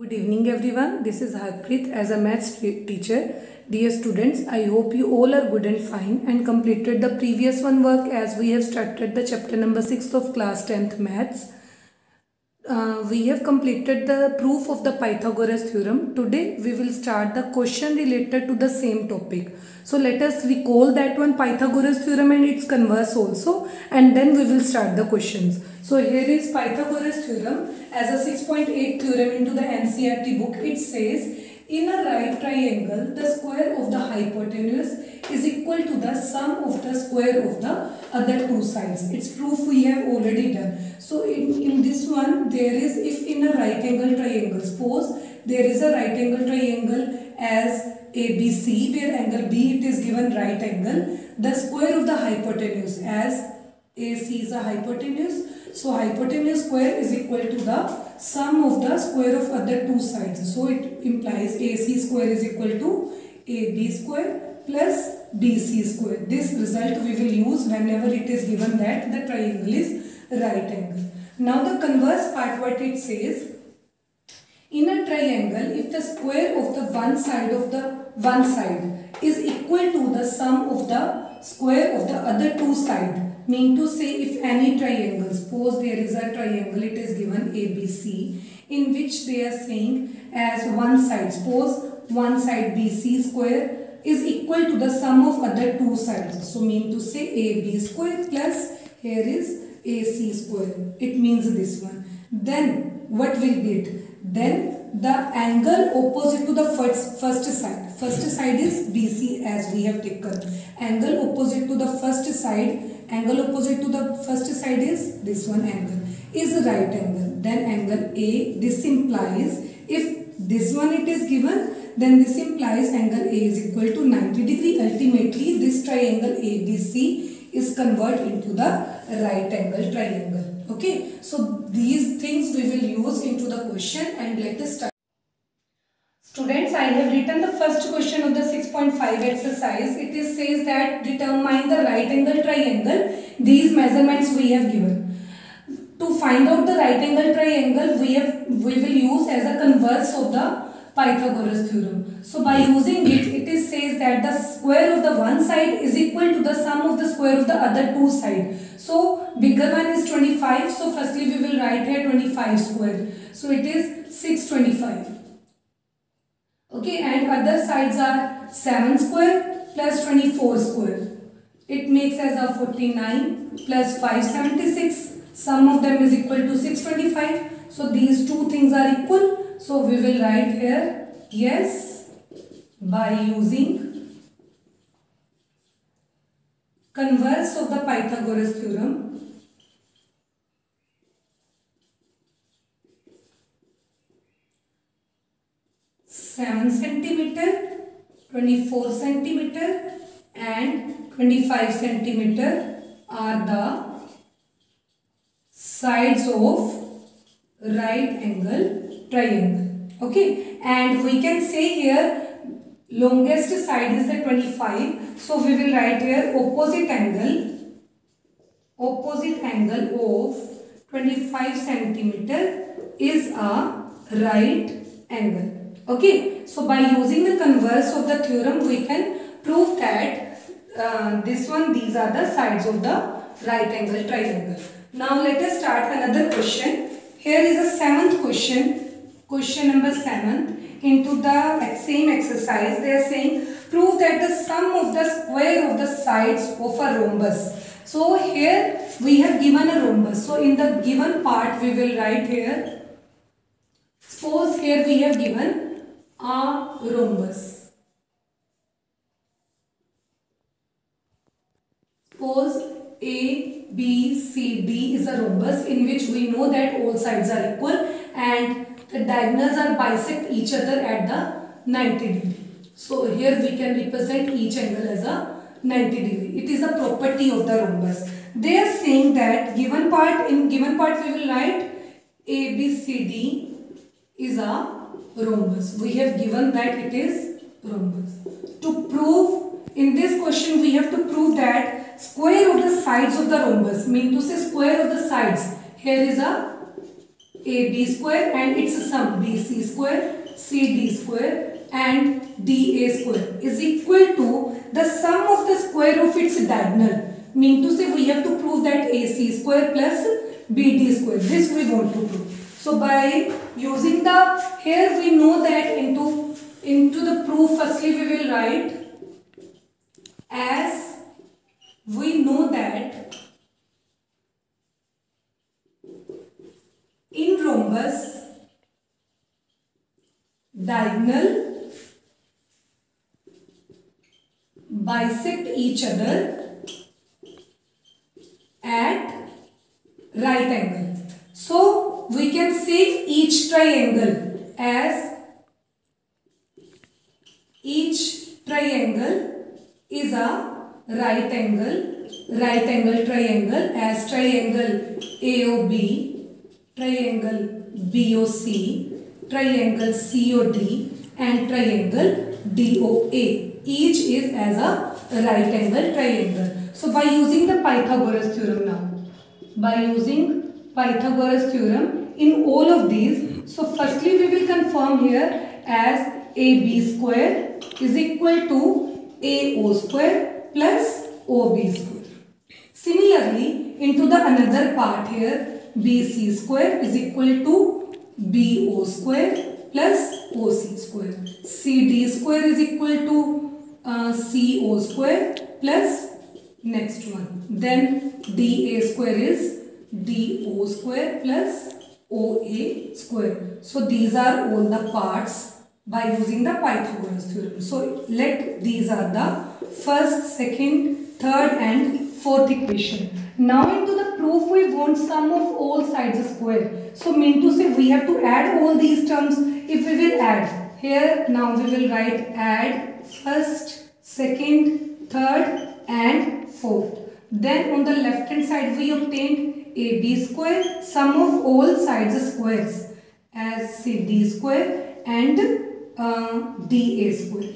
Good evening everyone. This is Harpreet as a maths teacher. Dear students, I hope you all are good and fine and completed the previous one work as we have started the chapter number 6 of class 10th maths. We have completed the proof of the Pythagoras theorem. Today we will start the question related to the same topic. So let us recall that one Pythagoras theorem and its converse also, and then we will start the questions. So here is Pythagoras theorem as a 6.8 theorem into the NCERT book. It says in a right triangle the square of the hypotenuse is equal to the sum of the square of the other two sides. Its proof we have already done. So in this one there is, if in a right angle triangle, suppose there is a right angle triangle as ABC where angle B it is given right angle, the square of the hypotenuse as AC is a hypotenuse. So hypotenuse square is equal to the sum of the square of other two sides. So it implies AC square is equal to AB square plus BC square. This result we will use whenever it is given that the triangle is right angle. Now the converse part, what it says, in a triangle if the square of the one side is equal to the sum of the square of the other two sides, mean to say if any triangle, suppose there is a triangle, it is given ABC in which they are saying as one side, suppose one side BC square is equal to the sum of other two sides. So mean to say AB square plus here is AC square. It means this one. Then what will be it? Then the angle opposite to the first side. First side is BC as we have taken. Angle opposite to the first side. Angle opposite to the first side is this one angle. Is right angle. Then angle A. This implies if this one it is given, then this implies angle A is equal to 90 degree. Ultimately this triangle ABC is converted into the right angle triangle. Okay, so these things we will use into the question, and let us start. Students, I have written the first question of the 6.5 exercise. It is says that determine the right angle triangle. These measurements we have given. To find out the right angle triangle, we will use as a converse of the Pythagoras theorem. So by using it, it is says that the square of the one side is equal to the sum of the square of the other two sides. So bigger one is 25. So firstly we will write here 25 square. So it is 625. Okay, and other sides are 7 square plus 24 square. It makes as a 49 plus 576. Sum of them is equal to 625. So these two things are equal. So we will write here yes by using converse of the Pythagoras theorem. (7 centimeter, 24 centimeter and 25 centimeter are the sides of right angle triangle. Okay, and we can say here longest side is the 25. So we will write here opposite angle of 25 centimeter is a right angle. Okay, so by using the converse of the theorem we can prove that these are the sides of the right angle triangle. Now let us start another question. Here is a seventh question number 7 into the same exercise. They are saying prove that the sum of the square of the sides of a rhombus. So here we have given a rhombus. So in the given part we will write here, suppose here we have given a rhombus. Suppose A, B, C, D is a rhombus in which we know that all sides are equal and the diagonals are bisect each other at the 90 degree. So here we can represent each angle as a 90 degree. It is a property of the rhombus. They are saying that given part we will write ABCD is a rhombus. We have given that it is rhombus. To prove, in this question we have to prove that square of the sides of the rhombus, mean to say square of the sides. Here is a AB square and its sum BC square, CD square and DA square is equal to the sum of the square of its diagonal. Mean to say we have to prove that AC square plus BD square. This we want to prove. So by using the, here we know that into the proof, firstly we will write, as we know that in rhombus diagonal bisect each other at right angle. So we can say each triangle as each triangle is a right angle triangle, as triangle AOB, triangle BOC, triangle COD and triangle DOA. Each is as a right angle triangle. So by using the Pythagoras theorem now, in all of these, so firstly we will confirm here as AB square is equal to AO square plus OB square. Similarly, into the another part here, BC square is equal to BO square plus OC square. CD square is equal to CO square plus next one. Then DA square is DO square plus OA square. So these are all the parts by using the Pythagoras theorem. So these are the first, second, third and fourth equation. Now into the proof we want sum of all sides square. So mean to say we have to add all these terms. If we will add here, now we will write add first, second, third and fourth. Then on the left hand side we obtained AB square, sum of all sides squares as CD square and DA square.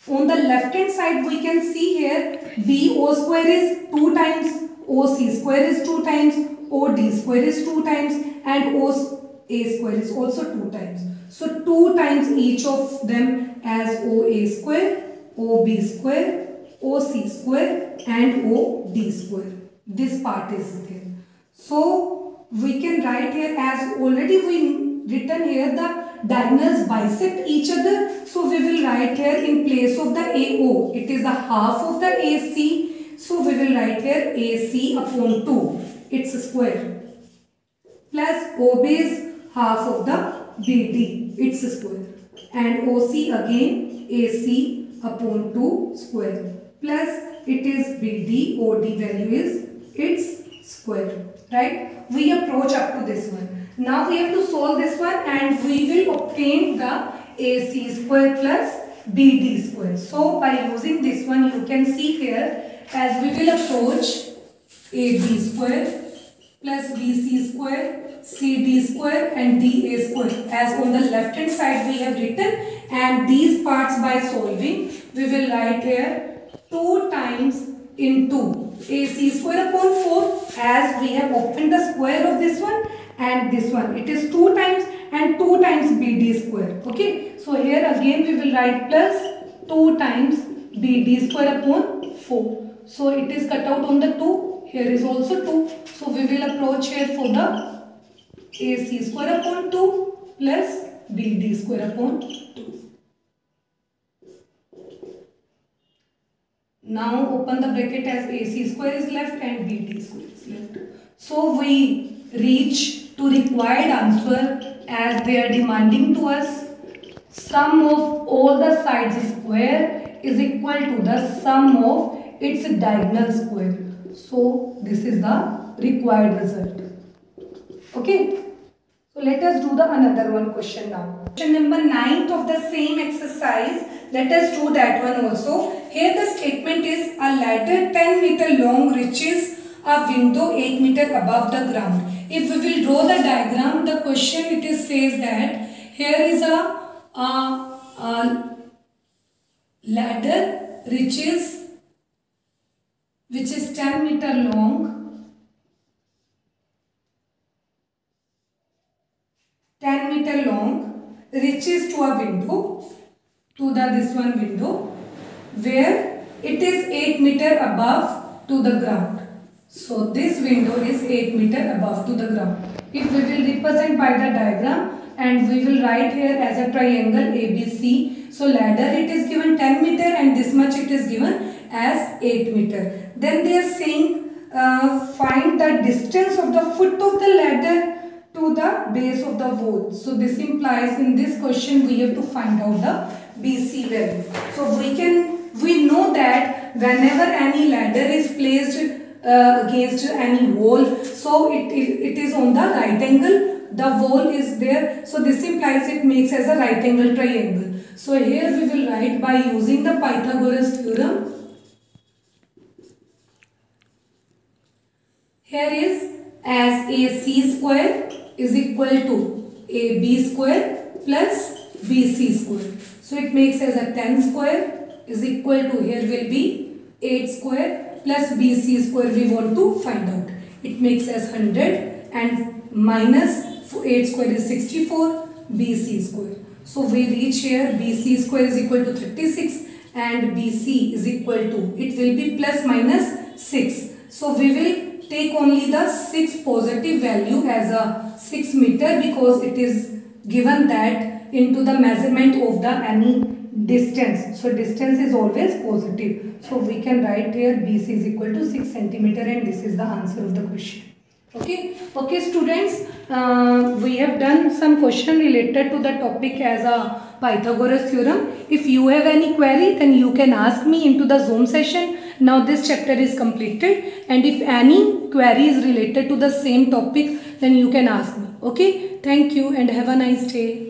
On the left hand side we can see here BO square is 2 times, OC square is 2 times, OD square is 2 times and OA square is also 2 times. So 2 times each of them as OA square, OB square, OC square and OD square. This part is there. So we can write here, as already we written here the diagonals bisect each other. So we will write here in place of the AO, it is the half of the AC. So we will write here AC upon 2, its square, plus OB is half of the BD, its square, and OC again AC upon 2 square, plus it is BD, OD value is its square, right? We approach up to this one. Now we have to solve this one and we will obtain the AC square plus BD square. So by using this one you can see here, as we will approach AB square plus BC square, CD square and DA square, as on the left hand side we have written, and these parts by solving we will write here 2 times into AC square upon 4, as we have opened the square of this one and this one, it is 2 times and 2 times BD square. Okay, so here again we will write plus 2 times BD square upon 4. So it is cut out on the 2, here is also 2. So we will approach here for the AC square upon 2 plus BD square upon 2. Now open the bracket as AC square is left and BD square is left. So we reach to required answer, as they are demanding to us sum of all the sides square is equal to the sum of its diagonal square. So this is the required result. Okay. So let us do the another one question now. Question number 9 of the same exercise. Let us do that one also. Here the statement is a ladder 10 meter long reaches a window 8 meter above the ground. If we will draw the diagram, the question it is says that here is a ladder reaches which is 10 meter long meter long, reaches to a window, to the this one window, where it is 8 meter above to the ground. So this window is 8 meter above to the ground. If we will represent by the diagram, and we will write here as a triangle ABC. So ladder it is given 10 meter and this much it is given as 8 meter. Then they are saying find the distance of the foot of the ladder to the base of the wall. So this implies in this question we have to find out the BC value. So we know that whenever any ladder is placed against any wall, so it is on the right angle. The wall is there, so this implies it makes as a right angle triangle. So here we will write by using the Pythagoras theorem. Here is as AC square is equal to AB square plus BC square. So it makes as a 10 square is equal to, here will be 8 square plus BC square we want to find out. It makes as 100 and minus 8 square is 64 BC square. So we reach here BC square is equal to 36 and BC is equal to, it will be plus minus 6. So we will take only the 6 positive value as a 6 meter because it is given that into the measurement of the any distance. So distance is always positive. So we can write here BC is equal to 6 centimeter and this is the answer of the question. Okay students, we have done some question related to the topic as a Pythagoras theorem. If you have any query, then you can ask me into the Zoom session. Now this chapter is completed, and if any query is related to the same topic, then you can ask me. Okay, thank you and have a nice day.